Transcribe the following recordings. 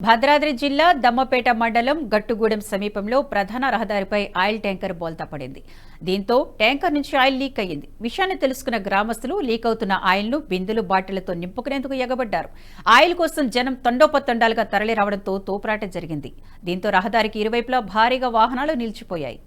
భద్రాద్రి జిల్లా దమ్మపేట మండలం గట్టుగూడెం సమీపంలో ప్రధాన రహదారిపై ఆయిల్ ట్యాంకర్ బోల్తా పడింది. దీంతో ట్యాంకర్ నుంచి ఆయిల్ లీక్ అయ్యింది. విషయాన్ని తెలుసుకున్న గ్రామస్తులు లీక్ అవుతున్న ఆయిల్ను బిందెలు బాటిళ్లతో నింపుకునేందుకు ఎగబడ్డారు. ఆయిల్ కోసం జనం తండోపతండాలుగా తరలి రావడంతో తోపురాట జరిగింది. దీంతో రహదారికి ఇరువైపులా భారీగా వాహనాలు నిలిచిపోయాయి.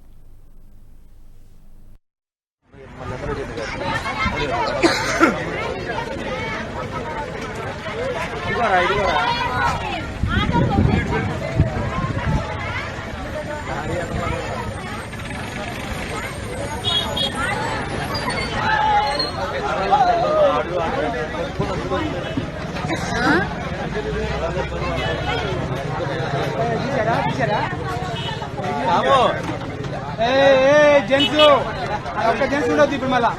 జెంట్స్ ఒక్క జెంట్స్ ఉండొద్దు. ఇప్పుడు మళ్ళా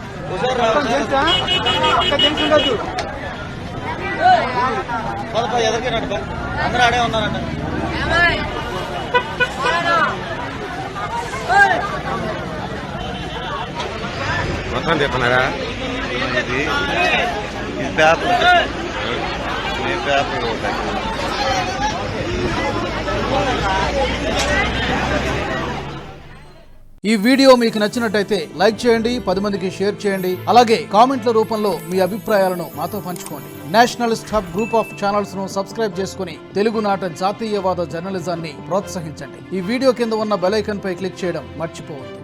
జెంట్స్ ఒక్క జెంట్స్ ఉండొద్దు. అందరూ ఆడే ఉన్నారంట. మొత్తం చెప్పన్నారా? ఇది పేపర్ ఈ వీడియో మీకు నచ్చినట్టయితే లైక్ చేయండి, 10 మందికి షేర్ చేయండి. అలాగే కామెంట్ల రూపంలో మీ అభిప్రాయాలను మాతో పంచుకోండి. Nationalist hub group of channels ను సబ్స్క్రైబ్ చేసుకుని తెలుగునాట జాతీయవాద జర్నలిజాన్ని ప్రోత్సహించండి. ఈ వీడియో కింద ఉన్న బెల్ ఐకాన్ పై క్లిక్ చేయడం మర్చిపోవద్దు.